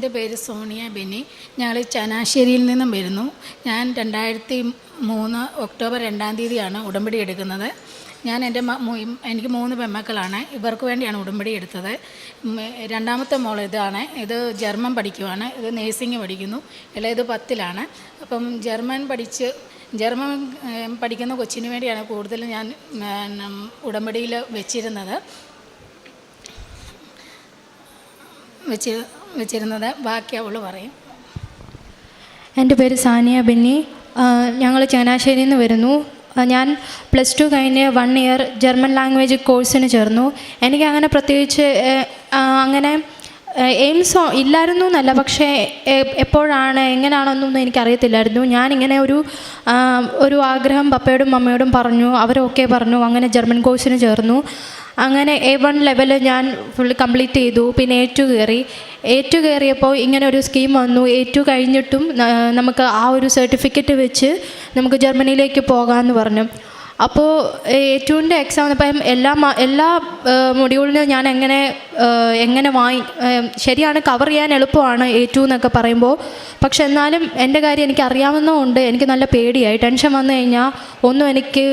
എൻ്റെ പേര് സോണിയ ബെന്നി. ഞങ്ങൾ ചങ്ങനാശ്ശേരിയിൽ നിന്നും വരുന്നു. ഞാൻ 2003 ഒക്ടോബർ 2-ാം തീയതിയാണ് ഉടമ്പടി എടുക്കുന്നത്. ഞാൻ എനിക്ക് 3 പെൺമക്കളാണ്. ഇവർക്ക് വേണ്ടിയാണ് ഉടമ്പടി എടുത്തത്. രണ്ടാമത്തെ മോൾ ഇതാണ്. ഇത് ജർമ്മൻ പഠിക്കുവാണ്. ഇത് നേഴ്സിംഗ് പഠിക്കുന്നു. ഇളയത് 10ലാണ്. അപ്പം ജർമ്മൻ പഠിക്കുന്ന കൊച്ചിന് വേണ്ടിയാണ് കൂടുതലും ഞാൻ ഉടമ്പടിയിൽ വെച്ചിരുന്നത്. ബാക്കി അവൾ പറയും. എൻ്റെ പേര് സാനിയ ബെന്നി. ഞങ്ങൾ ചങ്ങനാശ്ശേരിയിൽ നിന്ന് വരുന്നു. ഞാൻ +2 കഴിഞ്ഞ് 1 ഇയർ ജർമ്മൻ ലാംഗ്വേജ് കോഴ്സിന് ചേർന്നു. എനിക്ക് അങ്ങനെ പ്രത്യേകിച്ച് അങ്ങനെ എയിംസ് ഇല്ലായിരുന്നു എന്നല്ല, പക്ഷേ എപ്പോഴാണ് എങ്ങനെയാണെന്നൊന്നും എനിക്കറിയത്തില്ലായിരുന്നു. ഞാനിങ്ങനെ ഒരു ആഗ്രഹം പപ്പയോടും മമ്മയോടും പറഞ്ഞു. അവരൊക്കെ പറഞ്ഞു. അങ്ങനെ ജർമ്മൻ കോഴ്സിന് ചേർന്നു. അങ്ങനെ A1 ലെവൽ ഞാൻ ഫുൾ കംപ്ലീറ്റ് ചെയ്തു. പിന്നെ A2 കയറിയപ്പോൾ ഇങ്ങനെ ഒരു സ്കീം വന്നു. A2 കഴിഞ്ഞിട്ടും നമുക്ക് ആ ഒരു സർട്ടിഫിക്കറ്റ് വെച്ച് നമുക്ക് ജർമ്മനിയിലേക്ക് പോകാമെന്ന് പറഞ്ഞു. അപ്പോൾ A2ൻ്റെ എക്സാം വന്നപ്പം എല്ലാ മൊഡ്യൂളിനും ഞാൻ എങ്ങനെ ശരിയാണ്, കവർ ചെയ്യാൻ എളുപ്പമാണ് A2 എന്നൊക്കെ പറയുമ്പോൾ. പക്ഷെ എന്നാലും എൻ്റെ കാര്യം എനിക്ക് അറിയാവുന്നതുകൊണ്ട് എനിക്ക് നല്ല പേടിയായി. ടെൻഷൻ വന്നു കഴിഞ്ഞാൽ ഒന്നും എനിക്ക്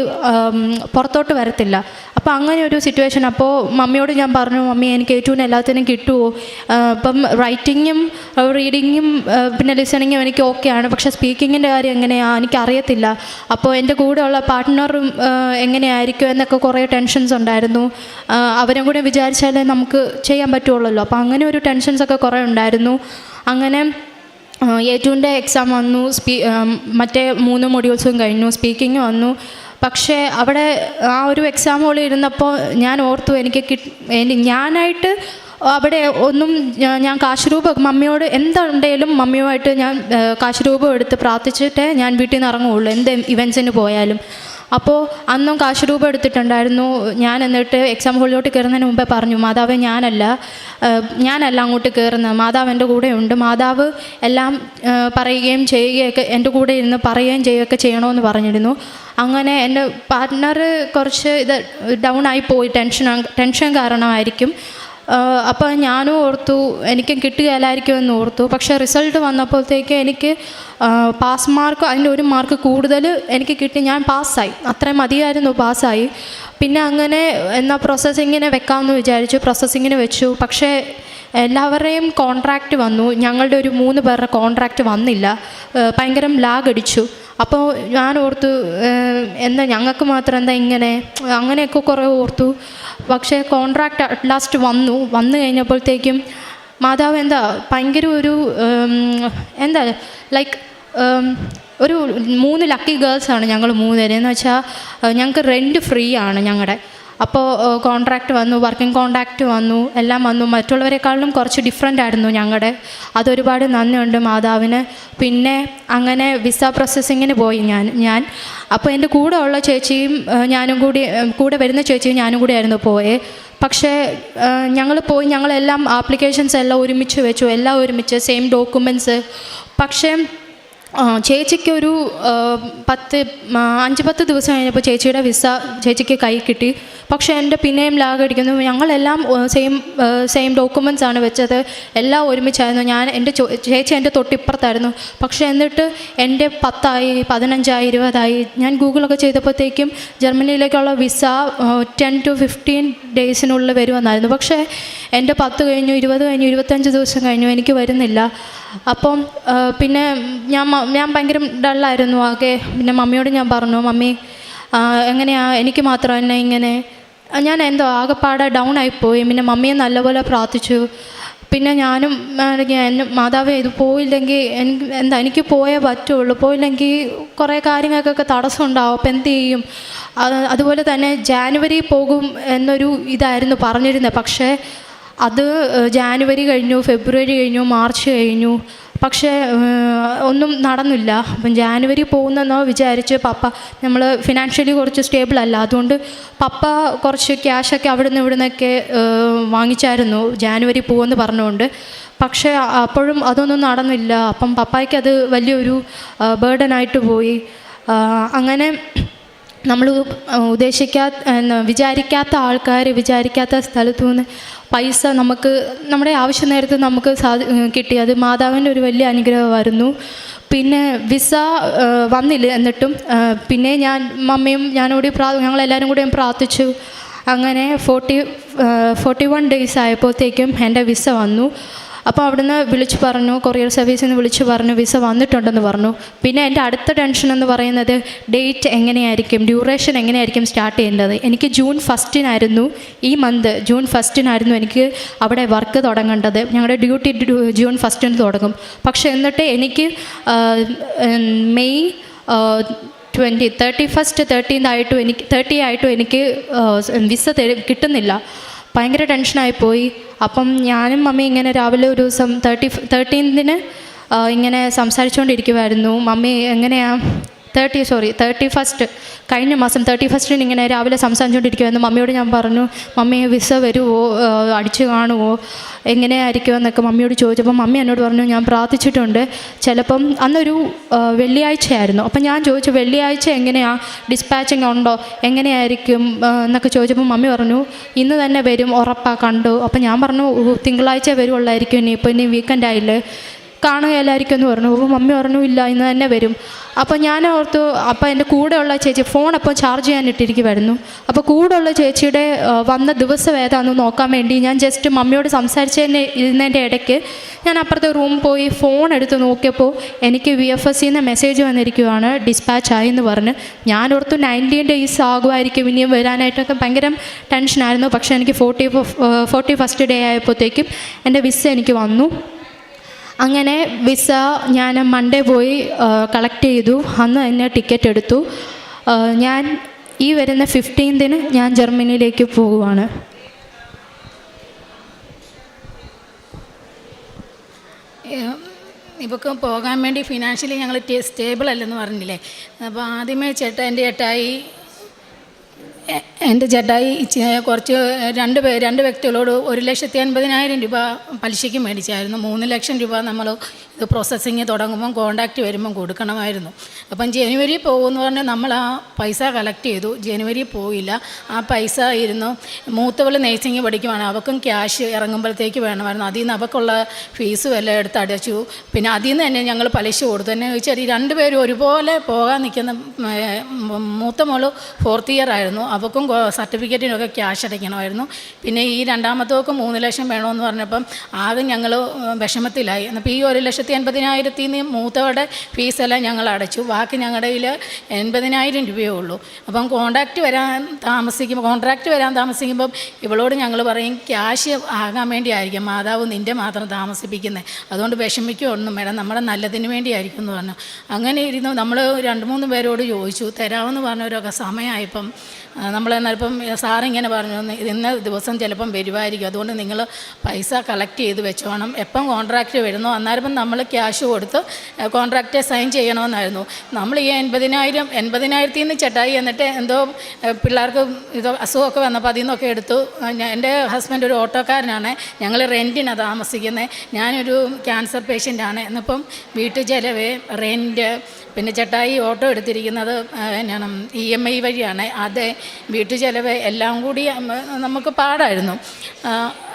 പുറത്തോട്ട് വരത്തില്ല. അപ്പോൾ അങ്ങനെ ഒരു സിറ്റുവേഷൻ. അപ്പോൾ മമ്മിയോട് ഞാൻ പറഞ്ഞു, മമ്മി എനിക്ക് A2ന് എല്ലാത്തിനും കിട്ടുമോ? ഇപ്പം റൈറ്റിങ്ങും റീഡിങ്ങും പിന്നെ ലിസണിങ്ങും എനിക്ക് ഓക്കെയാണ്, പക്ഷേ സ്പീക്കിങ്ങിൻ്റെ കാര്യം എങ്ങനെയാണ് എനിക്കറിയത്തില്ല. അപ്പോൾ എൻ്റെ കൂടെയുള്ള പാർട്ട്ണറും എങ്ങനെയായിരിക്കും എന്നൊക്കെ കുറേ ടെൻഷൻസ് ഉണ്ടായിരുന്നു. അവരും കൂടെ വിചാരിച്ചാലേ നമുക്ക് ചെയ്യാൻ പറ്റുള്ളൂ. അപ്പോൾ അങ്ങനെ ഒരു ടെൻഷൻസൊക്കെ കുറേ ഉണ്ടായിരുന്നു. അങ്ങനെ A2ൻ്റെ എക്സാം വന്നു. മറ്റേ 3 മൊഡ്യൂൾസും കഴിഞ്ഞു. സ്പീക്കിങ് വന്നു. പക്ഷേ അവിടെ ആ ഒരു എക്സാം ഹോളിൽ ഇരുന്നപ്പോൾ ഞാൻ ഓർത്തു, ഞാനായിട്ട് അവിടെ ഒന്നും ഞാൻ കാശ് രൂപം മമ്മിയോട് എന്തുണ്ടെങ്കിലും മമ്മിയുമായിട്ട് ഞാൻ കാശ് രൂപം എടുത്ത് പ്രാർത്ഥിച്ചിട്ടേ ഞാൻ വീട്ടിൽ നിന്ന് ഇറങ്ങുകയുള്ളൂ, എന്ത് ഇവൻസിന് പോയാലും. അപ്പോൾ അന്നും കാശ് രൂപം എടുത്തിട്ടുണ്ടായിരുന്നു. ഞാൻ എന്നിട്ട് എക്സാം ഹോളിലോട്ട് കയറുന്നതിന് മുമ്പേ പറഞ്ഞു, മാതാവേ ഞാനല്ല അങ്ങോട്ട് കയറുന്നത്, മാതാവ് എൻ്റെ കൂടെ ഉണ്ട്. മാതാവ് എല്ലാം പറയുകയും ചെയ്യുകയൊക്കെ എൻ്റെ കൂടെ ഇരുന്ന് പറയുകയും ചെയ്യുകയൊക്കെ ചെയ്യണമെന്ന് പറഞ്ഞിരുന്നു. അങ്ങനെ എൻ്റെ പാർട്ട്ണർ കുറച്ച് ഡൗൺ ആയിപ്പോയി, ടെൻഷൻ കാരണമായിരിക്കും. അപ്പോൾ ഞാനും ഓർത്തു എനിക്കും കിട്ടുകയില്ലായിരിക്കുമെന്ന് ഓർത്തു. പക്ഷേ റിസൾട്ട് വന്നപ്പോഴത്തേക്ക് എനിക്ക് പാസ് മാർക്ക് അതിൻ്റെ 1 മാർക്ക് കൂടുതൽ എനിക്ക് കിട്ടി. ഞാൻ പാസ്സായി. അത്രയും മതിയായിരുന്നു, പാസ്സായി. പിന്നെ അങ്ങനെ എന്നാൽ പ്രോസസ്സിങ്ങിന് വെക്കാമെന്ന് വിചാരിച്ചു. പ്രോസസ്സിങ്ങിന് വെച്ചു. പക്ഷേ എല്ലാവരുടെയും കോൺട്രാക്റ്റ് വന്നു. ഞങ്ങളുടെ ഒരു 3 പേരുടെ കോൺട്രാക്റ്റ് വന്നില്ല. ഭയങ്കര ലാഗ് അടിച്ചു. അപ്പോൾ ഞാൻ ഓർത്തു, എന്താ ഞങ്ങൾക്ക് മാത്രം എന്താ ഇങ്ങനെ, അങ്ങനെയൊക്കെ കുറേ ഓർത്തു. പക്ഷേ കോൺട്രാക്റ്റ് അറ്റ് ലാസ്റ്റ് വന്നു കഴിഞ്ഞപ്പോഴത്തേക്കും മാതാവ് ഭയങ്കര ഒരു 3 ലക്കി ഗേൾസാണ് ഞങ്ങൾ 3 പേര്. എന്ന് വെച്ചാൽ ഞങ്ങൾക്ക് റെൻറ്റ് ഫ്രീ ആണ് ഞങ്ങളുടെ. അപ്പോൾ കോൺട്രാക്റ്റ് വന്നു, വർക്കിംഗ് കോൺട്രാക്റ്റ് വന്നു, എല്ലാം വന്നു. മറ്റുള്ളവരെക്കാളും കുറച്ച് ഡിഫറെൻ്റ് ആയിരുന്നു ഞങ്ങളുടെ. അതൊരുപാട് നന്ദിയുണ്ട് മാതാവിന്. പിന്നെ അങ്ങനെ വിസ പ്രോസസ്സിങ്ങിന് പോയി ഞാൻ. അപ്പോൾ എൻ്റെ കൂടെ ഉള്ള ചേച്ചിയും ഞാനും കൂടെ വരുന്ന ചേച്ചിയും ഞാനും കൂടി ആയിരുന്നു പോയത്. പക്ഷേ ഞങ്ങളെല്ലാം ആപ്ലിക്കേഷൻസ് എല്ലാം ഒരുമിച്ച് വെച്ചു, എല്ലാം ഒരുമിച്ച് സെയിം ഡോക്യുമെൻറ്റ്സ്. പക്ഷേ ചേച്ചിക്ക് ഒരു 5-10 ദിവസം കഴിഞ്ഞപ്പോൾ ചേച്ചിയുടെ വിസ ചേച്ചിക്ക് കൈ കിട്ടി. പക്ഷേ എൻ്റെ പിന്നെയും ലാഗ് അടിക്കുന്നു. ഞങ്ങളെല്ലാം സെയിം ഡോക്യുമെൻറ്റ്സ് ആണ് വെച്ചത്, എല്ലാം ഒരുമിച്ചായിരുന്നു. ചേച്ചി എൻ്റെ തൊട്ടിപ്പുറത്തായിരുന്നു. പക്ഷേ എന്നിട്ട് എൻ്റെ 10ആയി, 15ആയി, 20ആയി. ഞാൻ ഗൂഗിളൊക്കെ ചെയ്തപ്പോഴത്തേക്കും ജർമ്മനിയിലേക്കുള്ള വിസ 10 to 15 ഡേയ്സിനുള്ളിൽ വരുമെന്നായിരുന്നു. പക്ഷേ എൻ്റെ 10 കഴിഞ്ഞു, 20 കഴിഞ്ഞു, 25 ദിവസം കഴിഞ്ഞു, എനിക്ക് വരുന്നില്ല. അപ്പം പിന്നെ ഞാൻ ഭയങ്കര ഡള്ളായിരുന്നു ആകെ. പിന്നെ മമ്മിയോട് ഞാൻ പറഞ്ഞു, മമ്മി എനിക്ക് മാത്രം എന്നെ ഇങ്ങനെ, ഞാൻ ആകെപ്പാടെ ഡൗൺ ആയിപ്പോയി. പിന്നെ മമ്മിയെ നല്ലപോലെ പ്രാർത്ഥിച്ചു. പിന്നെ ഞാനും മാതാവേ ഇത് പോയില്ലെങ്കിൽ എനിക്ക് പോയേ പറ്റുള്ളൂ, പോയില്ലെങ്കിൽ കുറേ കാര്യങ്ങൾക്കൊക്കെ തടസ്സം ഉണ്ടാവും, അപ്പം എന്ത് ചെയ്യും? അതുപോലെ തന്നെ ജാനുവരി പോകും എന്നൊരു ഇതായിരുന്നു പറഞ്ഞിരുന്നത്. പക്ഷേ അത് ജാനുവരി കഴിഞ്ഞു, ഫെബ്രുവരി കഴിഞ്ഞു, മാർച്ച് കഴിഞ്ഞു. പക്ഷേ ഒന്നും നടന്നില്ല. അപ്പം ജാനുവരി പോകുന്നെന്നോ വിചാരിച്ച് പപ്പ, നമ്മൾ ഫിനാൻഷ്യലി കുറച്ച് സ്റ്റേബിൾ അല്ല, അതുകൊണ്ട് പപ്പ കുറച്ച് ക്യാഷൊക്കെ അവിടുന്ന് ഇവിടുന്നൊക്കെ വാങ്ങിച്ചായിരുന്നു ജാനുവരി പോകുമെന്ന് പറഞ്ഞുകൊണ്ട്. പക്ഷേ അപ്പോഴും അതൊന്നും നടന്നില്ല. അപ്പം പപ്പായ്ക്ക് അത് വലിയൊരു ബേർഡനായിട്ട് പോയി. അങ്ങനെ നമ്മൾ വിചാരിക്കാത്ത ആൾക്കാർ വിചാരിക്കാത്ത സ്ഥലത്തു നിന്ന് പൈസ നമുക്ക് നമ്മുടെ ആവശ്യ നേരത്ത് നമുക്ക് കിട്ടിയത് മാതാവിൻ്റെ ഒരു വലിയ അനുഗ്രഹമായിരുന്നു. പിന്നെ വിസ വന്നില്ല. എന്നിട്ടും പിന്നെ മമ്മിയും ഞാനോട് ഞങ്ങളെല്ലാവരും കൂടെ പ്രാർത്ഥിച്ചു. അങ്ങനെ 41 ഡേയ്സ് ആയപ്പോഴത്തേക്കും എൻ്റെ വിസ വന്നു. അപ്പോൾ അവിടുന്ന് വിളിച്ചു പറഞ്ഞു, കൊറിയർ സർവീസിൽ നിന്ന് വിളിച്ചു പറഞ്ഞു വിസ വന്നിട്ടുണ്ടെന്ന് പറഞ്ഞു. പിന്നെ എൻ്റെ അടുത്ത ടെൻഷൻ എന്ന് പറയുന്നത് ഡേറ്റ് എങ്ങനെയായിരിക്കും, ഡ്യൂറേഷൻ എങ്ങനെയായിരിക്കും സ്റ്റാർട്ട് ചെയ്യേണ്ടത്. എനിക്ക് ജൂൺ 1 ഈ മന്ത് ജൂൺ 1 എനിക്ക് അവിടെ വർക്ക് തുടങ്ങേണ്ടത്. ഞങ്ങളുടെ ഡ്യൂട്ടി ജൂൺ 1 തുടങ്ങും. പക്ഷേ എന്നിട്ട് എനിക്ക് മെയ് 30 ആയിട്ടും എനിക്ക് വിസ കിട്ടുന്നില്ല. ഭയങ്കര ടെൻഷനായിപ്പോയി. അപ്പം ഞാനും മമ്മി ഇങ്ങനെ രാവിലെ ഒരു ദിവസം 13 ഇങ്ങനെ സംസാരിച്ചുകൊണ്ടിരിക്കുമായിരുന്നു. മമ്മി എങ്ങനെയാണ് 31 കഴിഞ്ഞ മാസം 31 ഇങ്ങനെ രാവിലെ സംസാരിച്ചുകൊണ്ടിരിക്കുമായിരുന്നു. മമ്മിയോട് ഞാൻ പറഞ്ഞു, മമ്മി വിസ വരുമോ, അടിച്ചു കാണുമോ, എങ്ങനെയായിരിക്കുമെന്നൊക്കെ മമ്മിയോട് ചോദിച്ചപ്പോൾ മമ്മി എന്നോട് പറഞ്ഞു ഞാൻ പ്രാർത്ഥിച്ചിട്ടുണ്ട്, ചിലപ്പം അന്നൊരു വെള്ളിയാഴ്ചയായിരുന്നു. അപ്പം ഞാൻ ചോദിച്ചു വെള്ളിയാഴ്ച എങ്ങനെയാണ്, ഡിസ്പാച്ചിങ് ഉണ്ടോ, എങ്ങനെയായിരിക്കും എന്നൊക്കെ ചോദിച്ചപ്പോൾ മമ്മി പറഞ്ഞു ഇന്ന് തന്നെ വരും, ഉറപ്പാണ്, കണ്ടു. അപ്പം ഞാൻ പറഞ്ഞു തിങ്കളാഴ്ച വരുവുള്ളായിരിക്കും, ഇനി വീക്കെൻഡ് ആയില്ലേ, കാണുകയല്ലായിരിക്കും എന്ന് പറഞ്ഞു. അപ്പോൾ മമ്മി പറഞ്ഞു ഇല്ല, ഇന്ന് തന്നെ വരും. അപ്പോൾ ഞാൻ ഓർത്തു. അപ്പോൾ എൻ്റെ കൂടെയുള്ള ചേച്ചി ഫോൺ അപ്പോൾ ചാർജ് ചെയ്യാൻ ഇട്ടിരിക്കുമായിരുന്നു. അപ്പോൾ കൂടെയുള്ള ചേച്ചിയുടെ വന്ന ദിവസം ഏതാണെന്ന് നോക്കാൻ വേണ്ടി ഞാൻ ജസ്റ്റ് മമ്മിയോട് ഇരുന്നതിൻ്റെ ഇടയ്ക്ക് ഞാൻ അപ്പുറത്തെ റൂമിൽ പോയി ഫോൺ എടുത്ത് നോക്കിയപ്പോൾ എനിക്ക് VFSന്ന് മെസ്സേജ് വന്നിരിക്കുവാണ്, ഡിസ്പാച്ച് ആയി എന്ന് പറഞ്ഞ്. ഞാനോർത്തു 19 ഡേയ്സ് ആകുമായിരിക്കും ഇനിയും വരാനായിട്ടൊക്കെ ഭയങ്കര ടെൻഷനായിരുന്നു. പക്ഷേ എനിക്ക് 41st ഡേ ആയപ്പോഴത്തേക്കും എൻ്റെ വിസ എനിക്ക് വന്നു. അങ്ങനെ വിസ ഞാൻ മൺഡേ പോയി കളക്ട് ചെയ്തു. അന്ന് തന്നെ ടിക്കറ്റ് എടുത്തു. ഞാൻ ഈ വരുന്ന 15 ഞാൻ ജർമ്മനിയിലേക്ക് പോവുകയാണ്. ഇവർക്ക് പോകാൻ വേണ്ടി ഫിനാൻഷ്യലി ഞങ്ങൾ സ്റ്റേബിൾ അല്ലെന്ന് പറഞ്ഞില്ലേ. അപ്പോൾ ആദ്യമേ എൻ്റെ ചേട്ടായി കുറച്ച് രണ്ട് വ്യക്തികളോട് 1,80,000 രൂപ പലിശയ്ക്ക് മേടിച്ചായിരുന്നു. 3 ലക്ഷം രൂപ നമ്മൾ ഇത് പ്രോസസ്സിങ് തുടങ്ങുമ്പം കോണ്ടാക്റ്റ് വരുമ്പം കൊടുക്കണമായിരുന്നു. അപ്പം ജനുവരി പോകുമെന്ന് പറഞ്ഞാൽ നമ്മൾ ആ പൈസ കളക്ട് ചെയ്തു. ജനുവരി പോയില്ല. ആ പൈസ ഇരുന്നു. മൂത്തവൾ നേഴ്സിംഗ് പഠിക്കുവാണ്, അവൾക്കും ക്യാഷ് ഇറങ്ങുമ്പോഴത്തേക്ക് വേണമായിരുന്നു. അതിൽ നിന്ന് അവൾക്കുള്ള ഫീസും എല്ലാം എടുത്ത് അടച്ചു. പിന്നെ അതിൽ നിന്ന് തന്നെ ഞങ്ങൾ പലിശ കൊടുത്തു. എന്നു ചോദിച്ചാൽ 2 പേരും ഒരുപോലെ പോകാൻ നിൽക്കുന്ന മൂത്ത മോള് 4th ഇയർ ആയിരുന്നു. അവൾക്കും സർട്ടിഫിക്കറ്റിനൊക്കെ ക്യാഷ് അടയ്ക്കണമായിരുന്നു. പിന്നെ ഈ രണ്ടാമത്തവർക്ക് 3 ലക്ഷം വേണമെന്ന് പറഞ്ഞപ്പം ആകെ ഞങ്ങൾ വിഷമത്തിലായി. അപ്പോൾ ഈ 1,80,000 മൂത്തവരുടെ ഫീസെല്ലാം ഞങ്ങൾ അടച്ചു. ബാക്കി ഞങ്ങളുടെ കയ്യിൽ 80,000 രൂപയേ ഉള്ളൂ. അപ്പം കോൺട്രാക്റ്റ് വരാൻ താമസിക്കുമ്പം ഇവളോട് ഞങ്ങൾ പറയും ക്യാഷ് ആകാൻ വേണ്ടി ആയിരിക്കും മാതാവ് നിൻ്റെ മാത്രം താമസിപ്പിക്കുന്നത്, അതുകൊണ്ട് വിഷമിക്കുകയൊന്നും വേണം, നമ്മുടെ നല്ലതിന് വേണ്ടിയായിരിക്കും എന്ന് പറഞ്ഞു. അങ്ങനെ ഇരുന്ന് നമ്മൾ 2-3 പേരോട് ചോദിച്ചു, തരാമെന്ന് പറഞ്ഞവരൊക്കെ സമയമായപ്പം നമ്മളെന്നാലിപ്പം സാറിങ്ങനെ പറഞ്ഞു ഇന്ന ദിവസം ചിലപ്പം വരുമായിരിക്കും, അതുകൊണ്ട് നിങ്ങൾ പൈസ കളക്ട് ചെയ്ത് വെച്ചോണം, എപ്പം കോൺട്രാക്റ്റ് വരുന്നോ അന്നേരം നമ്മൾ ക്യാഷ് കൊടുത്ത് കോൺട്രാക്റ്റ് സൈൻ ചെയ്യണമെന്നായിരുന്നു. നമ്മൾ ഈ 80,000 ചേട്ടായി എന്നിട്ട് എന്തോ പിള്ളേർക്ക് ഇത് അസുഖമൊക്കെ വന്നപ്പോൾ അതിൽ നിന്നൊക്കെ എടുത്തു. എൻ്റെ ഹസ്ബൻഡ് ഒരു ഓട്ടോക്കാരനാണ്, ഞങ്ങൾ റെൻറ്റിനാണ് താമസിക്കുന്നത്. ഞാനൊരു ക്യാൻസർ പേഷ്യൻ്റാണ്. എന്നിപ്പം വീട്ടു ചിലവ്, റെൻറ്റ്, പിന്നെ ചേട്ടായി ഓട്ടോ എടുത്തിരിക്കുന്നത് എന്നാണ് EMI വഴിയാണ്. അത് വീട്ടു ചിലവ് എല്ലാം കൂടി നമുക്ക് പാടായിരുന്നു.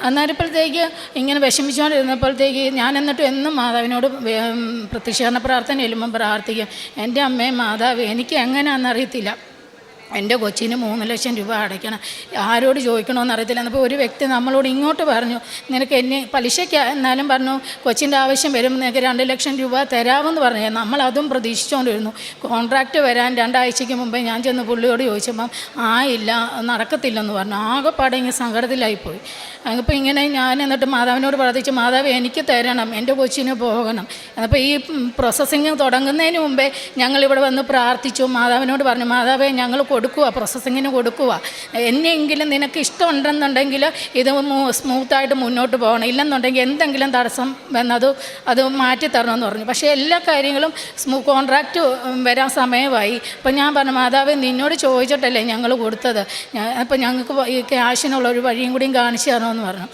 അന്നേരപ്പോഴത്തേക്ക് ഇങ്ങനെ വിഷമിച്ചുകൊണ്ടിരുന്നപ്പോഴത്തേക്ക് ഞാൻ എന്നിട്ട് എന്നും മാതാവിനോട് പ്രത്യക്ഷീകരണ പ്രാർത്ഥന ചെല്ലുമ്പം പ്രാർത്ഥിക്കും, എൻ്റെ അമ്മേ മാതാവ് എനിക്ക് എങ്ങനെയാണെന്നറിയത്തില്ല, എൻ്റെ കൊച്ചിന് 3 ലക്ഷം രൂപ അടയ്ക്കണം, ആരോട് ചോദിക്കണമെന്ന് അറിയത്തില്ല. എന്നപ്പോൾ ഒരു വ്യക്തി നമ്മളോട് ഇങ്ങോട്ട് പറഞ്ഞു, നിനക്ക് എന്നെ പലിശയ്ക്ക് എന്നാലും പറഞ്ഞു കൊച്ചിൻ്റെ ആവശ്യം വരുമ്പോൾ നിനക്ക് 2 ലക്ഷം രൂപ തരാമെന്ന് പറഞ്ഞു. നമ്മളതും പ്രതീക്ഷിച്ചുകൊണ്ടിരുന്നു. കോൺട്രാക്റ്റ് വരാൻ 2 ആഴ്ചയ്ക്ക് മുമ്പേ ഞാൻ ചെന്ന് പുള്ളിയോട് ചോദിച്ചപ്പം ഇല്ല നടക്കത്തില്ലെന്ന് പറഞ്ഞു. ആകെപ്പാടെ ഇങ്ങനെ സങ്കടത്തിലായിപ്പോയി. അപ്പോൾ ഇങ്ങനെ ഞാൻ എന്നിട്ട് മാതാവിനോട് പ്രാർത്ഥിച്ചു, മാതാവ് എനിക്ക് തരണം, എൻ്റെ കൊച്ചിന് പോകണം. അപ്പോൾ ഈ പ്രോസസ്സിങ് തുടങ്ങുന്നതിന് മുമ്പേ ഞങ്ങളിവിടെ വന്ന് പ്രാർത്ഥിച്ചു, മാതാവിനോട് പറഞ്ഞു, മാതാവേ ഞങ്ങൾ പ്രോസസ്സിങ്ങിന് കൊടുക്കുക, എന്നെങ്കിലും നിനക്ക് ഇഷ്ടമുണ്ടെന്നുണ്ടെങ്കിൽ ഇത് സ്മൂത്തായിട്ട് മുന്നോട്ട് പോകണം, ഇല്ലെന്നുണ്ടെങ്കിൽ എന്തെങ്കിലും തടസ്സം വന്നത് അത് മാറ്റിത്തരണമെന്ന് പറഞ്ഞു. പക്ഷേ എല്ലാ കാര്യങ്ങളും കോൺട്രാക്റ്റ് വരാൻ സമയമായി. അപ്പം ഞാൻ പറഞ്ഞു, മാതാവ് നിന്നോട് ചോദിച്ചിട്ടല്ലേ ഞങ്ങൾ കൊടുത്തത്, അപ്പോൾ ഞങ്ങൾക്ക് ഈ ക്യാഷിനുള്ളൊരു വഴിയും കൂടിയും കാണിച്ചു തരണമെന്ന് പറഞ്ഞു.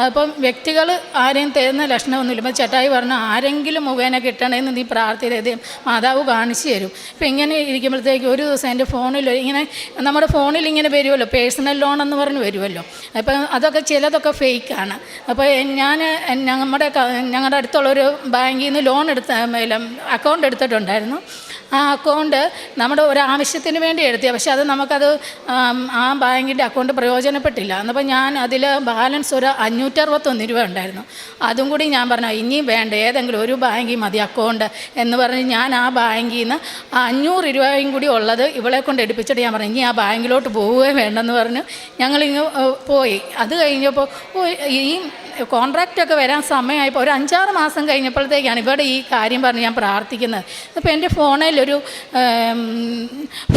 അപ്പം വ്യക്തികൾ ആരെയും തരുന്ന ലക്ഷണമൊന്നുമില്ല. ഇപ്പം ചേട്ടായി പറഞ്ഞു ആരെങ്കിലും മുഖേന കിട്ടണമെന്ന് നീ പ്രാർത്ഥിച്ചത് മാതാവ് കാണിച്ചു തരും. ഇപ്പം ഇങ്ങനെ ഇരിക്കുമ്പോഴത്തേക്ക് ഒരു ദിവസം എൻ്റെ ഫോണിൽ ഇങ്ങനെ നമ്മുടെ ഫോണിൽ ഇങ്ങനെ വരുമല്ലോ, പേഴ്സണൽ ലോൺ എന്ന് പറഞ്ഞ് വരുമല്ലോ. അപ്പം അതൊക്കെ ചിലതൊക്കെ ഫേക്കാണ്. അപ്പോൾ ഞങ്ങളുടെ അടുത്തുള്ളൊരു ബാങ്കിൽ നിന്ന് ലോൺ അക്കൗണ്ട് എടുത്തിട്ടുണ്ടായിരുന്നു. ആ അക്കൗണ്ട് നമ്മുടെ ഒരാവശ്യത്തിന് വേണ്ടി എടുത്തിയ, പക്ഷെ അത് നമുക്കത് ആ ബാങ്കിൻ്റെ അക്കൗണ്ട് പ്രയോജനപ്പെട്ടില്ല. എന്നപ്പോൾ ഞാൻ അതിൽ ബാലൻസ് ഒരു 561 രൂപ ഉണ്ടായിരുന്നു. അതും കൂടി ഞാൻ പറഞ്ഞു ഇനിയും വേണ്ട, ഏതെങ്കിലും ഒരു ബാങ്കിൽ മതി അക്കൗണ്ട് എന്ന് പറഞ്ഞ് ഞാൻ ആ ബാങ്കിൽ നിന്ന് 500 രൂപയും കൂടി ഉള്ളത് ഇവളെ കൊണ്ട് എടുപ്പിച്ചിട്ട് ഞാൻ പറഞ്ഞു ഇനി ആ ബാങ്കിലോട്ട് പോവുകയും വേണ്ടെന്ന് പറഞ്ഞ് ഞങ്ങളിങ്ങ് പോയി. അത് കഴിഞ്ഞപ്പോൾ ഈ കോൺട്രാക്റ്റൊക്കെ വരാൻ സമയമായപ്പോൾ ഒരു 5-6 മാസം കഴിഞ്ഞപ്പോഴത്തേക്കാണ് ഇവിടെ ഈ കാര്യം പറഞ്ഞ് ഞാൻ പ്രാർത്ഥിക്കുന്നത്. അപ്പോൾ എൻ്റെ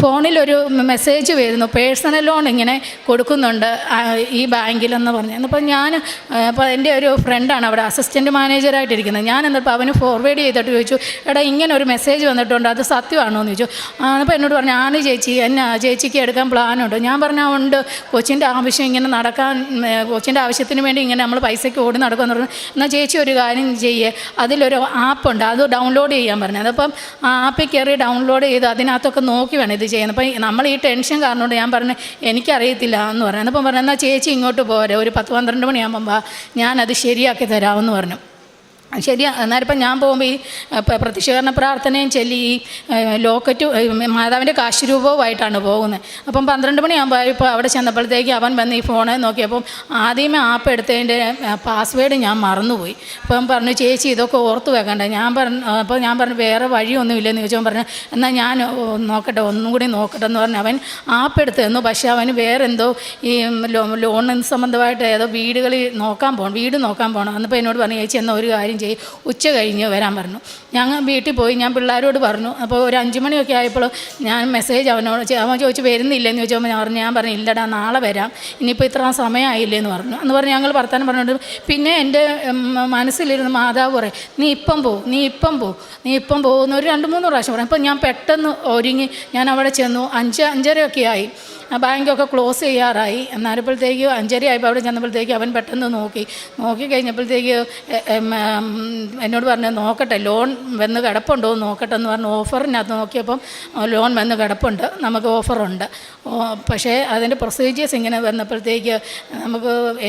ഫോണിലൊരു മെസ്സേജ് വരുന്നു, പേഴ്സണൽ ലോൺ ഇങ്ങനെ കൊടുക്കുന്നുണ്ട് ഈ ബാങ്കിലെന്ന് പറഞ്ഞു. അപ്പോൾ അപ്പോൾ എൻ്റെ ഒരു ഫ്രണ്ടാണ് അവിടെ അസിസ്റ്റൻറ്റ് മാനേജറായിട്ടിരിക്കുന്നത്. ഞാൻ എന്നിപ്പോൾ അവന് ഫോർവേഡ് ചെയ്തിട്ട് ചോദിച്ചു, എടാ ഇങ്ങനെ ഒരു മെസ്സേജ് വന്നിട്ടുണ്ട്, അത് സത്യമാണോ എന്ന് ചോദിച്ചു. അപ്പോൾ എന്നോട് പറഞ്ഞു ആണ് ചേച്ചി, ചേച്ചിക്ക് എടുക്കാൻ പ്ലാനുണ്ട്. ഞാൻ പറഞ്ഞു ഉണ്ട്, കൊച്ചിൻ്റെ ആവശ്യം ഇങ്ങനെ നടക്കാൻ, കൊച്ചിൻ്റെ ആവശ്യത്തിന് വേണ്ടി ഇങ്ങനെ നമ്മൾ പൈസ ഓടി നടക്കുമെന്ന് പറഞ്ഞു. എന്നാൽ ചേച്ചി ഒരു കാര്യം ചെയ്യേ, അതിലൊരു ആപ്പുണ്ട്, അത് ഡൗൺലോഡ് ചെയ്യാൻ പറഞ്ഞു. അതപ്പം ആ ആപ്പിൽ കയറി ഡൗൺലോഡ് ചെയ്ത് അതിനകത്തൊക്കെ നോക്കി വേണം ഇത് ചെയ്യുന്നത്. അപ്പം നമ്മൾ ഈ ടെൻഷൻ കാരണം കൊണ്ട് ഞാൻ പറഞ്ഞു എനിക്കറിയത്തില്ല എന്ന് പറഞ്ഞു. അപ്പം പറഞ്ഞു എന്നാൽ ചേച്ചി ഇങ്ങോട്ട് പോരെ, ഒരു 10-12 മണിയാകുമ്പം ഞാനത് ശരിയാക്കി തരാമെന്ന് പറഞ്ഞു. ശരിയാ. അന്നേരം ഞാൻ പോകുമ്പോൾ ഈ പ്രത്യക്ഷീകരണ പ്രാർത്ഥനയും ചൊല്ലി ഈ ലോക്കറ്റ് മാതാവിൻ്റെ കാശുരൂപവുമായിട്ടാണ് പോകുന്നത്. അപ്പം 12 മണിയാകുമ്പോൾ ഇപ്പോൾ അവിടെ ചെന്നപ്പോഴത്തേക്ക് അവൻ വന്ന് ഈ ഫോണിൽ നോക്കിയപ്പം ആദ്യമേ ആപ്പ് എടുത്തതിൻ്റെ പാസ്വേഡ് ഞാൻ മറന്നുപോയി. അപ്പം പറഞ്ഞു ചേച്ചി ഇതൊക്കെ ഓർത്ത് വെക്കണ്ട. അപ്പോൾ ഞാൻ പറഞ്ഞു വേറെ വഴിയൊന്നും ഇല്ലെന്ന് ചോദിച്ചവൻ പറഞ്ഞു എന്നാൽ ഞാൻ നോക്കട്ടെ, ഒന്നും കൂടി നോക്കട്ടെ എന്ന് പറഞ്ഞ് അവൻ ആപ്പ് എടുത്ത് തന്നു. പക്ഷേ അവന് വേറെന്തോ ഈ ലോൺ സംബന്ധമായിട്ട് ഏതോ വീട് നോക്കാൻ പോകണം. അന്നപ്പോൾ എന്നോട് പറഞ്ഞു ചേച്ചി എന്നാൽ ഒരു കാര്യം ഉച്ച കഴിഞ്ഞ് വരാൻ പറഞ്ഞു. ഞങ്ങൾ വീട്ടിൽ പോയി, ഞാൻ പിള്ളേരോട് പറഞ്ഞു. അപ്പോൾ ഒരു 5 മണിയൊക്കെ ആയപ്പോൾ ഞാൻ മെസ്സേജ് അവൻ ചോദിച്ചു വരുന്നില്ലെന്ന് ചോദിച്ചപ്പോൾ ഞാൻ പറഞ്ഞു ഇല്ലടാ നാളെ വരാം, ഇനിയിപ്പോൾ ഇത്ര സമയമായില്ലേന്ന് പറഞ്ഞു. എന്ന് പറഞ്ഞ് ഞങ്ങൾ വർത്താനം പറഞ്ഞിട്ട് പിന്നെ എൻ്റെ മനസ്സിലിരുന്ന് മാതാവ് പറയും നീ ഇപ്പം പോകുന്ന ഒരു 2-3 പ്രാവശ്യം പറയും. അപ്പം ഞാൻ പെട്ടെന്ന് ഒരുങ്ങി ഞാൻ അവിടെ ചെന്നു. 5-5:30 ആയി. ബാങ്കൊക്കെ ക്ലോസ് ചെയ്യാറായി. എന്നാലപ്പോഴത്തേക്ക് 5:30 ആയപ്പോൾ അവിടെ ചെന്നപ്പോഴത്തേക്ക് അവൻ പെട്ടെന്ന് നോക്കി കഴിഞ്ഞപ്പോഴത്തേക്ക് എന്നോട് പറഞ്ഞു നോക്കട്ടെ ലോൺ വന്ന് കിടപ്പുണ്ടോ എന്ന് നോക്കട്ടെ എന്ന് പറഞ്ഞു. ഓഫറിനകത്ത് നോക്കിയപ്പം ലോൺ വന്ന് കിടപ്പുണ്ട്, നമുക്ക് ഓഫറുണ്ട്. പക്ഷേ അതിൻ്റെ പ്രൊസീജിയേഴ്സ് ഇങ്ങനെ വന്നപ്പോഴത്തേക്ക്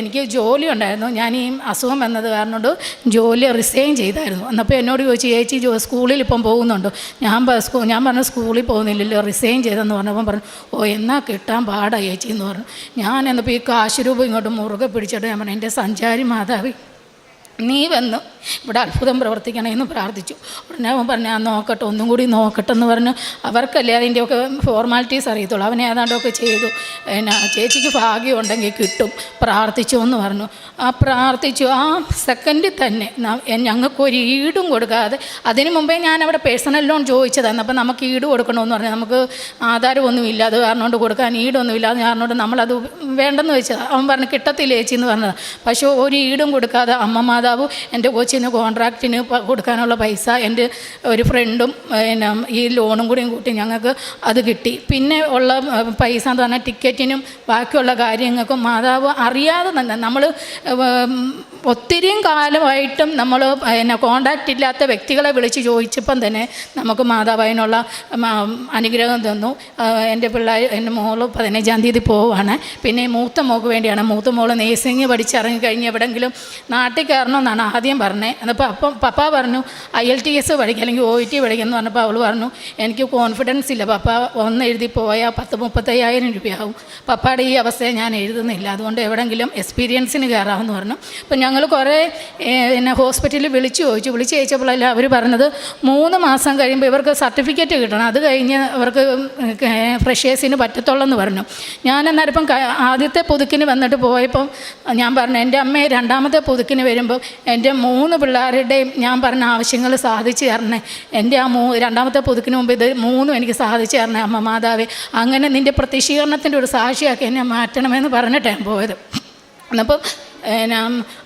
എനിക്ക് ജോലി ഉണ്ടായിരുന്നു. ഞാൻ ഈ അസുഖം വന്നത് കാരണം കൊണ്ട് ജോലി റിസൈൻ ചെയ്തായിരുന്നു. എന്നപ്പോൾ എന്നോട് ചോദിച്ചു ചേച്ചി സ്കൂളിൽ ഇപ്പം പോകുന്നുണ്ടോ? ഞാൻ പറഞ്ഞു സ്കൂളിൽ പോകുന്നില്ലല്ലോ, റിസൈൻ ചെയ്തെന്ന് പറഞ്ഞപ്പം പറഞ്ഞു എന്നാൽ കിട്ടാൻ പാടാ ചേച്ചി എന്ന് പറഞ്ഞു. ഞാൻ എന്നപ്പോൾ ഈ കാശ് രൂപ ഇങ്ങോട്ട് മുറുകെ പിടിച്ചിട്ട് ഞാൻ പറഞ്ഞു എൻ്റെ സഞ്ചാരി മാതാവി നീ വന്ന് ഇവിടെ അത്ഭുതം പ്രവർത്തിക്കണമെന്ന് പ്രാർത്ഥിച്ചു. ഉടനെ അവൻ പറഞ്ഞു ഞാൻ നോക്കട്ടെ, ഒന്നും കൂടി നോക്കട്ടെ എന്ന് പറഞ്ഞു. അവർക്കല്ലേ അതിൻ്റെയൊക്കെ ഫോർമാലിറ്റീസ് അറിയത്തുള്ളൂ. അവനെ ഏതാണ്ടൊക്കെ ചെയ്തു. ചേച്ചിക്ക് ഭാഗ്യം ഉണ്ടെങ്കിൽ കിട്ടും, പ്രാർത്ഥിച്ചു എന്ന് പറഞ്ഞു. പ്രാർത്ഥിച്ചു. ആ സെക്കൻഡിൽ തന്നെ ഞങ്ങൾക്കൊരു ഈടും കൊടുക്കാതെ, അതിന് മുമ്പേ ഞാൻ അവിടെ പേഴ്സണൽ ലോൺ ചോദിച്ചതാണ്. അപ്പം നമുക്ക് ഈട് കൊടുക്കണമെന്ന് പറഞ്ഞു. നമുക്ക് ആധാരമൊന്നുമില്ല, അത് കാരണം കൊണ്ട് കൊടുക്കാൻ ഈടൊന്നുമില്ല, അത് കാരണം കൊണ്ട് നമ്മളത് വേണ്ടെന്ന് വെച്ചത്. അവൻ പറഞ്ഞു കിട്ടത്തില്ല ചേച്ചി എന്ന് പറഞ്ഞത്. പക്ഷേ ഒരു ഈടും കൊടുക്കാതെ അമ്മ മാതാവ് എൻ്റെ കൊച്ചിന് കോൺട്രാക്റ്റിന് കൊടുക്കാനുള്ള പൈസ എൻ്റെ ഒരു ഫ്രണ്ടും ഈ ലോണും കൂടിയും കൂട്ടി ഞങ്ങൾക്ക് അത് കിട്ടി. പിന്നെ ഉള്ള പൈസ എന്ന് പറഞ്ഞാൽ ടിക്കറ്റിനും ബാക്കിയുള്ള കാര്യങ്ങൾക്കും മാതാവ് അറിയാതെ തന്നെ നമ്മൾ ഒത്തിരിയും കാലമായിട്ടും നമ്മൾ കോണ്ടാക്റ്റ് ഇല്ലാത്ത വ്യക്തികളെ വിളിച്ച് ചോദിച്ചപ്പം തന്നെ നമുക്ക് മാതാവ് അതിനുള്ള അനുഗ്രഹം തന്നു. എൻ്റെ മോള് 15-ാം തീയതി പോവുകയാണ്. പിന്നെ മൂത്ത മോൾക്ക് വേണ്ടിയാണ്. മൂത്ത മോള് നേഴ്സിംഗ് പഠിച്ചിറങ്ങിക്കഴിഞ്ഞ് എവിടെയെങ്കിലും നാട്ടിൽ കയറണമെന്നാണ് ആദ്യം പറഞ്ഞത്. അപ്പം പപ്പ പറഞ്ഞു IELTS പഠിക്കുക അല്ലെങ്കിൽ OET പഠിക്കുമെന്ന് പറഞ്ഞപ്പോൾ അവൾ പറഞ്ഞു എനിക്ക് കോൺഫിഡൻസ് ഇല്ല പപ്പ, ഒന്ന് എഴുതി പോയാൽ 30-35,000 രൂപയാവും. പപ്പയുടെ ഈ അവസ്ഥയെ ഞാൻ എഴുതുന്നില്ല, അതുകൊണ്ട് എവിടെയെങ്കിലും എക്സ്പീരിയൻസിന് കയറാമെന്ന് പറഞ്ഞു. അപ്പം ഞങ്ങൾ കുറേ ഹോസ്പിറ്റലിൽ വിളിച്ച് ചോദിച്ചപ്പോഴല്ല അവർ പറഞ്ഞത് 3 മാസം കഴിയുമ്പോൾ ഇവർക്ക് സർട്ടിഫിക്കറ്റ് കിട്ടണം, അത് കഴിഞ്ഞ് അവർക്ക് ഫ്രഷേഴ്സിന് പറ്റത്തുള്ളെന്ന് പറഞ്ഞു. ഞാൻ അന്നേരം ഇപ്പം ആദ്യത്തെ പുതുക്കിന് വന്നിട്ട് പോയപ്പം ഞാൻ പറഞ്ഞു എൻ്റെ അമ്മയെ 2ാമത്തെ പുതുക്കിന് വരുമ്പോൾ എൻ്റെ 3 പിള്ളേരുടെയും ഞാൻ പറഞ്ഞ ആവശ്യങ്ങൾ സാധിച്ചു തരണേ. എൻ്റെ ആ 2ാമത്തെ പുതുക്കിന് മുമ്പ് ഇത് 3 എനിക്ക് സാധിച്ചു തരണേ അമ്മ മാതാവേ, അങ്ങനെ നിൻ്റെ പ്രത്യക്ഷീകരണത്തിൻ്റെ ഒരു സാക്ഷിയാക്കി എന്നെ മാറ്റണമെന്ന് പറഞ്ഞിട്ടാണ് പോയത്. അപ്പം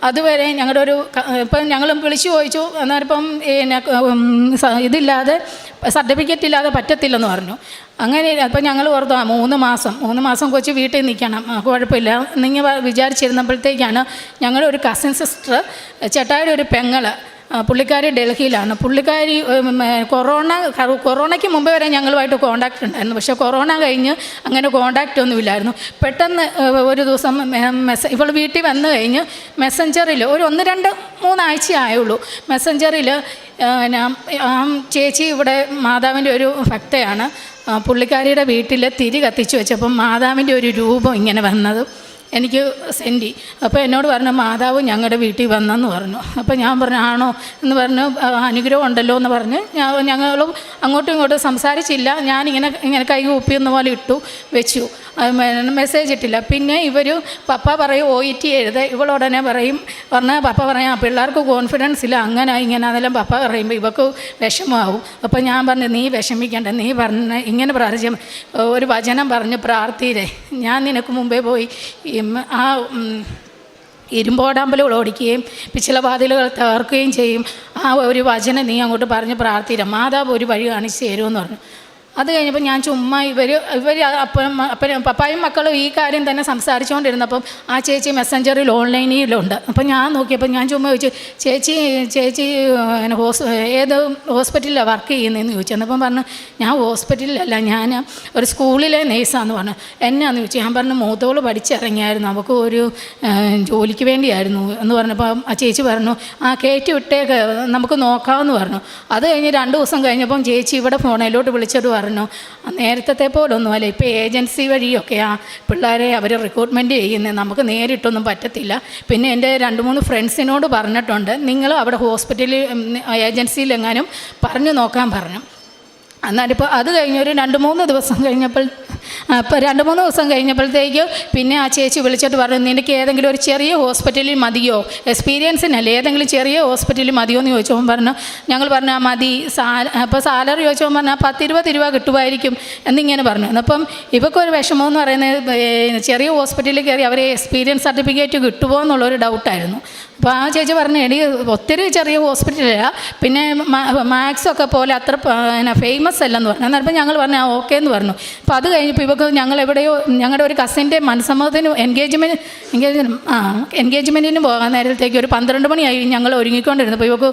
അതുവരെ ഞങ്ങളുടെ ഒരു ഇപ്പം ഞങ്ങൾ വിളിച്ചു ചോദിച്ചു, അന്നേരം ഇതില്ലാതെ സർട്ടിഫിക്കറ്റ് ഇല്ലാതെ പറ്റത്തില്ലെന്ന് പറഞ്ഞു. അങ്ങനെ അപ്പം ഞങ്ങൾ ഓർത്തു 3 മാസം കൊച്ച് വീട്ടിൽ നിൽക്കണം, കുഴപ്പമില്ല നിങ്ങൾ വിചാരിച്ചിരുന്നപ്പോഴത്തേക്കാണ് ഞങ്ങളുടെ ഒരു കസിൻ സിസ്റ്റർ, ചേട്ടായുടെ ഒരു പെങ്ങൾ, പുള്ളിക്കാരി ഡൽഹിയിലാണ്. പുള്ളിക്കാരി കൊറോണയ്ക്ക് മുമ്പേ വരെ ഞങ്ങളുമായിട്ട് കോണ്ടാക്റ്റ് ഉണ്ടായിരുന്നു. പക്ഷേ കൊറോണ കഴിഞ്ഞ് അങ്ങനെ കോണ്ടാക്റ്റ് ഒന്നുമില്ലായിരുന്നു. പെട്ടെന്ന് ഒരു ദിവസം ഇവൾ വീട്ടിൽ വന്നു കഴിഞ്ഞ് മെസ്സഞ്ചറിൽ ഒരു 1-2-3 ആഴ്ച ആയുള്ളൂ. മെസ്സഞ്ചറിൽ ചേച്ചി ഇവിടെ മാതാവിൻ്റെ ഒരു ഭക്തയാണ്, പുള്ളിക്കാരിയുടെ വീട്ടിൽ തിരി കത്തിച്ച് വെച്ചപ്പം മാതാവിൻ്റെ ഒരു രൂപം ഇങ്ങനെ വന്നത് എനിക്ക് സെൻഡ്. അപ്പോൾ എന്നോട് പറഞ്ഞു മാതാവ് ഞങ്ങളുടെ വീട്ടിൽ വന്നെന്ന് പറഞ്ഞു. അപ്പോൾ ഞാൻ പറഞ്ഞു ആണോ എന്ന് പറഞ്ഞു, അനുഗ്രഹം ഉണ്ടല്ലോ എന്ന് പറഞ്ഞ് ഞങ്ങളും അങ്ങോട്ടും ഇങ്ങോട്ടും സംസാരിച്ചില്ല. ഞാനിങ്ങനെ കൈ കൂപ്പിയെന്ന പോലെ ഇട്ടു വെച്ചു, മെസ്സേജ് ഇട്ടില്ല. പിന്നെ ഇവർ പപ്പ പറയും OET എഴുത, ഇവളുടനെ പറഞ്ഞാൽ പപ്പ പറയാം പിള്ളേർക്ക് കോൺഫിഡൻസ് ഇല്ല, അങ്ങനെ ഇങ്ങനെ അതെല്ലാം പപ്പ പറയുമ്പോൾ ഇവൾക്ക് വിഷമമാവും. അപ്പോൾ ഞാൻ പറഞ്ഞു നീ വിഷമിക്കണ്ട, നീ ഇങ്ങനെ ഒരു വചനം പറഞ്ഞ് പ്രാർത്ഥിയില്ലേ, ഞാൻ നിനക്ക് മുമ്പേ പോയി ആ ഇരുമ്പോടാമ്പലുകൾ ഓടിക്കുകയും പിച്ചളവാതിലുകൾ തകർക്കുകയും ചെയ്യും. ആ ഒരു വചനം നീ അങ്ങോട്ട് പറഞ്ഞ് പ്രാർത്ഥിയില്ല, മാതാവ് ഒരു വഴി കാണിച്ച് തരുമെന്ന് പറഞ്ഞു. അത് കഴിഞ്ഞപ്പോൾ ഞാൻ ചുമ്മാ ഇവർ പപ്പായും മക്കളും ഈ കാര്യം തന്നെ സംസാരിച്ചുകൊണ്ടിരുന്നപ്പം ആ ചേച്ചി മെസ്സഞ്ചറിൽ ഓൺലൈനിലുണ്ട്. അപ്പം ഞാൻ നോക്കിയപ്പോൾ ഞാൻ ചുമ്മാ ചോദിച്ചു ചേച്ചി ഏത് ഹോസ്പിറ്റലിലാണ് വർക്ക് ചെയ്യുന്നതെന്ന് ചോദിച്ചു. എന്നപ്പം പറഞ്ഞു ഞാൻ ഹോസ്പിറ്റലിലല്ല, ഞാൻ ഒരു സ്കൂളിലെ നേഴ്സാന്ന് പറഞ്ഞു. എന്നാന്ന് ചോദിച്ചു. ഞാൻ പറഞ്ഞു മൂത്തോള് പഠിച്ചിറങ്ങിയായിരുന്നു, അവൾക്ക് ഒരു ജോലിക്ക് വേണ്ടിയായിരുന്നു എന്ന് പറഞ്ഞപ്പോൾ ആ ചേച്ചി പറഞ്ഞു കയറ്റി വിട്ടേക്ക് നമുക്ക് നോക്കാമെന്ന് പറഞ്ഞു. അത് കഴിഞ്ഞ് 2 ദിവസം കഴിഞ്ഞപ്പം ചേച്ചി ഇവിടെ ഫോണിലോട്ട് വിളിച്ചിട്ട് പറഞ്ഞു നേരത്തെ പോലൊന്നുമല്ല, ഇപ്പോൾ ഏജൻസി വഴിയൊക്കെയാണ് പിള്ളേരെ അവർ റിക്രൂട്ട്മെൻറ്റ് ചെയ്യുന്നത്, നമുക്ക് നേരിട്ടൊന്നും പറ്റത്തില്ല. പിന്നെ എൻ്റെ 2-3 ഫ്രണ്ട്സിനോട് പറഞ്ഞിട്ടുണ്ട്, നിങ്ങൾ അവിടെ ഹോസ്പിറ്റലിൽ ഏജൻസിയിലെങ്ങാനും പറഞ്ഞു നോക്കാൻ പറഞ്ഞു. എന്നാലിപ്പോൾ അത് കഴിഞ്ഞൊരു 2-3 ദിവസം കഴിഞ്ഞപ്പോഴത്തേക്ക് പിന്നെ ആ ചേച്ചി വിളിച്ചിട്ട് പറഞ്ഞു നിനക്ക് ഏതെങ്കിലും ഒരു ചെറിയ ഹോസ്പിറ്റലിൽ മതിയോ, എക്സ്പീരിയൻസിനല്ലേ ഏതെങ്കിലും ചെറിയ ഹോസ്പിറ്റലിൽ മതിയോ എന്ന് ചോദിച്ചപ്പോൾ പറഞ്ഞു. ഞങ്ങൾ പറഞ്ഞു മതി. അപ്പോൾ സാലറി ചോദിച്ചപ്പോൾ പറഞ്ഞാൽ 10-20 രൂപ കിട്ടുമായിരിക്കും എന്നിങ്ങനെ പറഞ്ഞു. അപ്പം ഇവക്കൊരു വിഷമമെന്ന് പറയുന്നത് ചെറിയ ഹോസ്പിറ്റലിൽ കയറി അവരെ എക്സ്പീരിയൻസ് സർട്ടിഫിക്കറ്റ് കിട്ടുമോ എന്നുള്ളൊരു ഡൗട്ടായിരുന്നു. അപ്പോൾ ആ ചേച്ചി പറഞ്ഞു എടി ഒത്തിരി ചെറിയ ഹോസ്പിറ്റലില്ല, പിന്നെ മാക്സൊക്കെ പോലെ അത്ര ഫേമസ് അല്ലെന്ന് പറഞ്ഞു. എന്നപ്പോൾ ഞങ്ങൾ പറഞ്ഞു ഓക്കെ എന്ന് പറഞ്ഞു. അപ്പോൾ അത് കഴിഞ്ഞപ്പോൾ ഇവർക്ക് ഞങ്ങളുടെ ഒരു കസിൻ്റെ മനസ്സമ്മതത്തിന് എൻഗേജ്മെൻറ്റിന് പോകാൻ നേരത്തേക്ക് ഒരു 12 മണിയായി ഞങ്ങൾ ഒരുങ്ങിക്കൊണ്ടിരുന്നപ്പോൾ ഇവർക്ക്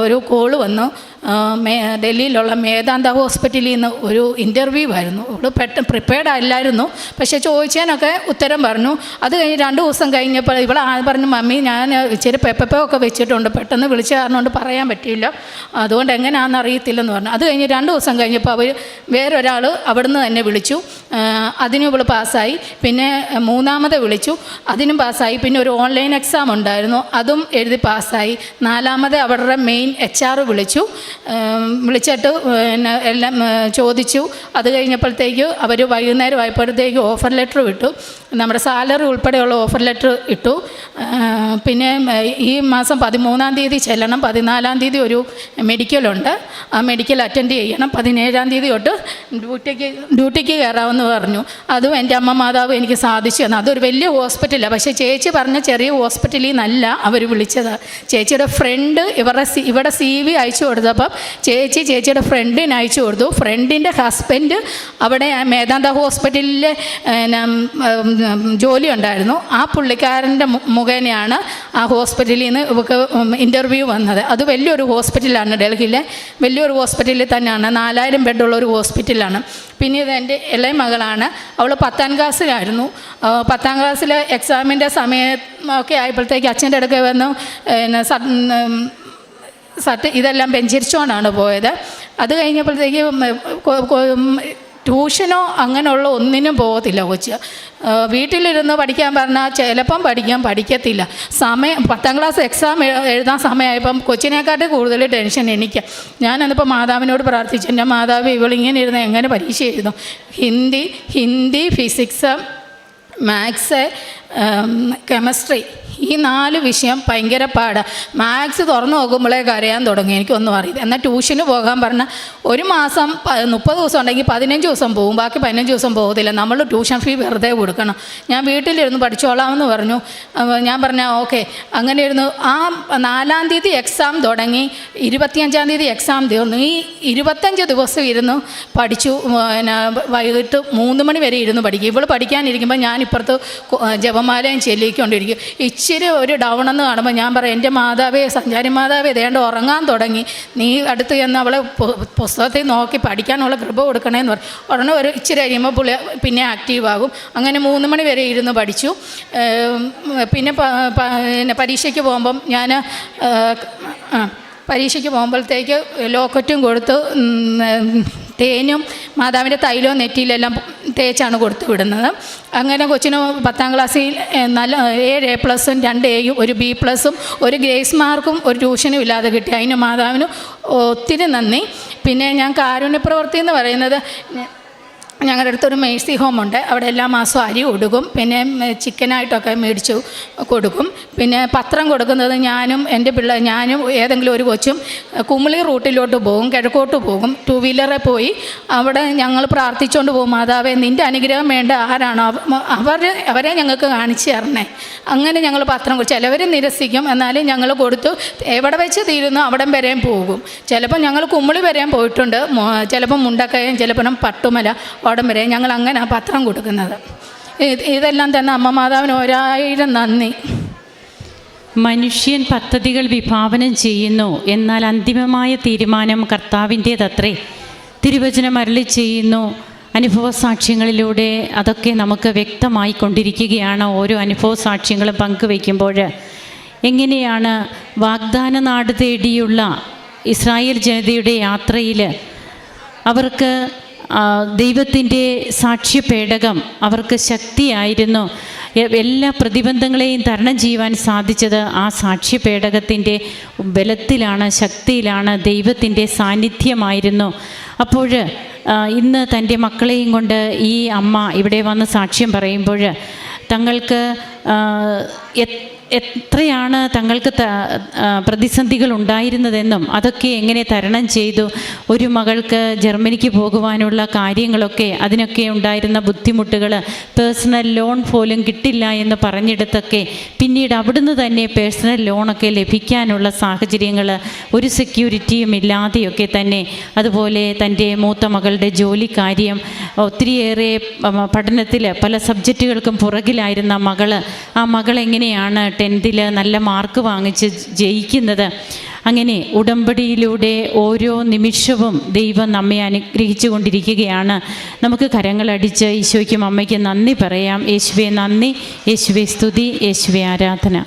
ഒരു കോള് വന്നു. ഡൽഹിയിലുള്ള മേദാന്ത ഹോസ്പിറ്റലിൽ നിന്ന് ഒരു ഇൻ്റർവ്യൂ ആയിരുന്നു. അവൾ പ്രിപ്പയർഡ് അല്ലായിരുന്നു, പക്ഷേ ചോദിച്ചതിനൊക്കെ ഉത്തരം പറഞ്ഞു. അത് കഴിഞ്ഞ് 2 ദിവസം കഴിഞ്ഞപ്പോൾ ഇവൾ പറഞ്ഞു മമ്മി ഞാൻ ഇച്ചിരി പെപ്പപ്പൊക്കെ വെച്ചിട്ടുണ്ട്, പെട്ടെന്ന് വിളിച്ച കാരണം കൊണ്ട് പറയാൻ പറ്റിയില്ല, അതുകൊണ്ട് എങ്ങനെയാണെന്ന് അറിയത്തില്ലെന്ന് പറഞ്ഞു. അത് കഴിഞ്ഞ് 2 ദിവസം കഴിഞ്ഞപ്പോൾ അവർ വേറൊരാൾ അവിടുന്ന് തന്നെ വിളിച്ചു, അതിനും ഇവൾ പാസ്സായി. പിന്നെ 3ാമത് വിളിച്ചു, അതിനും പാസ്സായി. പിന്നെ ഒരു ഓൺലൈൻ എക്സാം ഉണ്ടായിരുന്നു, അതും എഴുതി പാസ്സായി. 4ാമത് അവരുടെ മെയിൻ HR വിളിച്ചിട്ട് എല്ലാം ചോദിച്ചു. അത് കഴിഞ്ഞപ്പോഴത്തേക്ക് അവർ വൈകുന്നേരം ആയപ്പോഴത്തേക്ക് ഓഫർ ലെറ്റർ വിട്ടു, നമ്മുടെ സാലറി ഉൾപ്പെടെയുള്ള ഓഫർ ലെറ്റർ ഇട്ടു. പിന്നെ ഈ മാസം 13-ാം തീയതി ചെല്ലണം, 14-ാം തീയതി ഒരു മെഡിക്കലുണ്ട്, ആ മെഡിക്കൽ അറ്റൻഡ് ചെയ്യണം, 17-ാം തീയതി തൊട്ട് ഡ്യൂട്ടിക്ക് കയറാമെന്ന് പറഞ്ഞു. അതും എൻ്റെ അമ്മ മാതാവ് എനിക്ക് സാധിച്ചു തന്നു. അതൊരു വലിയ ഹോസ്പിറ്റലാണ്, പക്ഷേ ചേച്ചി പറഞ്ഞ ചെറിയ ഹോസ്പിറ്റലിൽ നിന്നല്ല അവർ വിളിച്ചത്. ചേച്ചിയുടെ ഫ്രണ്ട് ഇവിടെ CV അയച്ചു കൊടുത്തപ്പം ചേച്ചിയുടെ ഫ്രണ്ടിന് അയച്ചു കൊടുത്തു. ഫ്രണ്ടിൻ്റെ ഹസ്ബൻഡ് അവിടെ മേദാന്ത ഹോസ്പിറ്റലിലെ ജോലി ഉണ്ടായിരുന്നു. ആ പുള്ളിക്കാരൻ്റെ മുഖേനയാണ് ആ ഹോസ്പിറ്റലിൽ നിന്ന് ഇവർക്ക് ഇൻ്റർവ്യൂ വന്നത്. അത് വലിയൊരു ഹോസ്പിറ്റലാണ്, ഡൽഹിയിലെ വലിയൊരു ഹോസ്പിറ്റലിൽ തന്നെയാണ്, 4000 ബെഡുള്ള ഒരു ഹോസ്പിറ്റലാണ്. പിന്നെ ഇത് എൻ്റെ ഇളയ മകളാണ്, അവൾ 10ാം ക്ലാസ്സിലായിരുന്നു. 10ാം ക്ലാസ്സിലെ എക്സാമിൻ്റെ സമയമൊക്കെ ആയപ്പോഴത്തേക്ക് അച്ഛൻ്റെ അടുക്കെ വന്നു ഇതെല്ലാം വെഞ്ചരിച്ചുകൊണ്ടാണ് പോയത്. അത് കഴിഞ്ഞപ്പോഴത്തേക്ക് ട്യൂഷനോ അങ്ങനെയുള്ള ഒന്നിനും പോകത്തില്ല കൊച്ച്. വീട്ടിലിരുന്ന് പഠിക്കാൻ പറഞ്ഞാൽ ചിലപ്പം പഠിക്കത്തില്ല. 10ാം ക്ലാസ് എക്സാം എഴുതാൻ സമയമായപ്പം കൊച്ചിനെക്കാട്ടും കൂടുതൽ ടെൻഷൻ എനിക്ക്. ഞാനന്നിപ്പോൾ മാതാവിനോട് പ്രാർത്ഥിച്ചു, എൻ്റെ മാതാവ് ഇവളിങ്ങനെ ഇരുന്ന് എങ്ങനെ പരീക്ഷ എഴുതും? ഹിന്ദി, ഫിസിക്സ്, മാത്സ്, കെമിസ്ട്രി ഈ 4 വിഷയം ഭയങ്കര പാടാണ്. മാത്സ് തുറന്നു നോക്കുമ്പോഴേ കരയാൻ തുടങ്ങി, എനിക്കൊന്നും അറിയില്ല. എന്നാൽ ട്യൂഷന് പോകാൻ പറഞ്ഞാൽ ഒരു മാസം 30 ദിവസം ഉണ്ടെങ്കിൽ 15 ദിവസം പോകും, ബാക്കി 15 ദിവസം പോകത്തില്ല. നമ്മൾ ട്യൂഷൻ ഫീ വെറുതെ കൊടുക്കണം. ഞാൻ വീട്ടിലിരുന്ന് പഠിച്ചോളാമെന്ന് പറഞ്ഞു. ഞാൻ പറഞ്ഞാൽ ഓക്കെ. അങ്ങനെ ഇരുന്നു. ആ 4-ാം തീയതി എക്സാം തുടങ്ങി, 25-ാം തീയതി എക്സാം തീർന്നു. ഈ 25 ദിവസം ഇരുന്ന് പഠിച്ചു. പിന്നെ വൈകിട്ട് 3 മണി വരെ ഇരുന്ന് പഠിക്കും. ഇവൾ പഠിക്കാനിരിക്കുമ്പോൾ ഞാൻ ഇപ്പുറത്ത് ജപമാലയും ചെല്ലിക്കൊണ്ടിരിക്കും. ഇച്ചിരി ഒരു ഡൗണെന്ന് കാണുമ്പോൾ ഞാൻ പറയും, എൻ്റെ മാതാവേ, സഞ്ചാരി മാതാവേ, ദേണ്ട ഉറങ്ങാൻ തുടങ്ങി, നീ അടുത്ത് ചെന്ന് അവളെ പുസ്തകത്തിൽ നോക്കി പഠിക്കാനുള്ള കൃപ കൊടുക്കണേന്ന് പറയും. ഉടനെ ഒരു ഇച്ചിരി കഴിയുമ്പോൾ പുള്ളി പിന്നെ ആക്റ്റീവാകും. അങ്ങനെ 3 മണി വരെ ഇരുന്ന് പഠിച്ചു. പിന്നെ പരീക്ഷയ്ക്ക് പോകുമ്പം ഞാൻ പരീക്ഷയ്ക്ക് പോകുമ്പോഴത്തേക്ക് ലോക്കറ്റും കൊടുത്ത് തേനും മാതാവിൻ്റെ തൈലവും നെറ്റിയിലെല്ലാം തേച്ചാണ് കൊടുത്തു വിടുന്നത്. അങ്ങനെ കൊച്ചിന് 10ാം ക്ലാസ്സിൽ നല്ല 7 A+, 2 Aയും 1 B+, 1 ഗ്രേസ് മാർക്കും ഒരു ട്യൂഷനും ഇല്ലാതെ കിട്ടി. അതിന് മാതാവിന് ഒത്തിരി നന്ദി. പിന്നെ ഞാൻ കാരുണ്യപ്രവൃത്തി എന്ന് പറയുന്നത്, ഞങ്ങളുടെ അടുത്തൊരു മേഴ്സി ഹോമുണ്ട്. അവിടെ എല്ലാ മാസവും അരി കൊടുക്കും, പിന്നെ ചിക്കനായിട്ടൊക്കെ മേടിച്ചു കൊടുക്കും. പിന്നെ പത്രം കൊടുക്കുന്നത് ഞാനും ഏതെങ്കിലും ഒരു കൊച്ചും കുമിളി റൂട്ടിലോട്ട് പോകും, കിഴക്കോട്ട് പോകും. 2 വീലറിൽ പോയി അവിടെ ഞങ്ങൾ പ്രാർത്ഥിച്ചുകൊണ്ട് പോകും, മാതാവേ നിൻ്റെ അനുഗ്രഹം വേണ്ട ആരാണോ അവരെ ഞങ്ങൾക്ക് കാണിച്ചു തരണേ. അങ്ങനെ ഞങ്ങൾ പത്രം കൊടുക്കും. ചിലവർ നിരസിക്കും, എന്നാലും ഞങ്ങൾ കൊടുത്തു. എവിടെ വെച്ച് തീരുന്നു അവിടം വരെയും പോകും. ചിലപ്പോൾ ഞങ്ങൾ കുമിളി വരെയും പോയിട്ടുണ്ട്, ചിലപ്പോൾ മുണ്ടക്കയം, ചിലപ്പോൾ പട്ടുമല, അവിടം വരെ ഞങ്ങൾ അങ്ങനെ പത്രം കൊടുക്കുന്നത്. ഇതെല്ലാം തന്നെ അമ്മ മാതാവിന് 1000 നന്ദി. മനുഷ്യൻ പദ്ധതികൾ വിഭാവനം ചെയ്യുന്നു, എന്നാൽ അന്തിമമായ തീരുമാനം കർത്താവിൻ്റേതത്രേ. തിരുവചനം അരുളി ചെയ്യുന്നു. അനുഭവ സാക്ഷ്യങ്ങളിലൂടെ അതൊക്കെ നമുക്ക് വ്യക്തമായി കൊണ്ടിരിക്കുകയാണ്. ഓരോ അനുഭവ സാക്ഷ്യങ്ങളും പങ്കുവയ്ക്കുമ്പോൾ എങ്ങനെയാണ് വാഗ്ദാന നാട് തേടിയുള്ള ഇസ്രായേൽ ജനതയുടെ യാത്രയിൽ അവർക്ക് ദൈവത്തിൻ്റെ സാക്ഷ്യപേടകം അവർക്ക് ശക്തിയായിരുന്നു. എല്ലാ പ്രതിബന്ധങ്ങളെയും തരണം ചെയ്യുവാൻ സാധിച്ചത് ആ സാക്ഷ്യപേടകത്തിൻ്റെ ബലത്തിലാണ്, ശക്തിയിലാണ്, ദൈവത്തിൻ്റെ സാന്നിധ്യമായിരുന്നു. അപ്പോൾ ഇന്ന് തൻ്റെ മക്കളെയും കൊണ്ട് ഈ അമ്മ ഇവിടെ വന്ന് സാക്ഷ്യം പറയുമ്പോൾ തങ്ങൾക്ക് എത്രയാണ് തങ്ങൾക്ക് പ്രതിസന്ധികൾ ഉണ്ടായിരുന്നതെന്നും അതൊക്കെ എങ്ങനെ തരണം ചെയ്തു. ഒരു മകൾക്ക് ജർമ്മനിക്ക് പോകുവാനുള്ള കാര്യങ്ങളൊക്കെ, അതിനൊക്കെ ഉണ്ടായിരുന്ന ബുദ്ധിമുട്ടുകൾ, പേഴ്സണൽ ലോൺ പോലും കിട്ടില്ല എന്ന് പറഞ്ഞിടത്തൊക്കെ പിന്നീട് അവിടുന്ന് തന്നെ പേഴ്സണൽ ലോണൊക്കെ ലഭിക്കാനുള്ള സാഹചര്യങ്ങൾ, ഒരു സെക്യൂരിറ്റിയും ഇല്ലാതെയൊക്കെ തന്നെ. അതുപോലെ തൻ്റെ മൂത്ത മകളുടെ ജോലി കാര്യം, ഒത്തിരിയേറെ പഠനത്തിൽ പല സബ്ജക്റ്റുകൾക്കും പുറകിലായിരുന്ന ആ മകൾ എങ്ങനെയാണ് 10th നല്ല മാർക്ക് വാങ്ങിച്ച് ജയിക്കുന്നത്. അങ്ങനെ ഉടമ്പടിയിലൂടെ ഓരോ നിമിഷവും ദൈവം നമ്മെ അനുഗ്രഹിച്ചു കൊണ്ടിരിക്കുകയാണ്. നമുക്ക് കരങ്ങളടിച്ച് ഈശോയ്ക്കും അമ്മയ്ക്കും നന്ദി പറയാം. യേശുവേ നന്ദി, യേശുവേ സ്തുതി, യേശുവേ ആരാധന.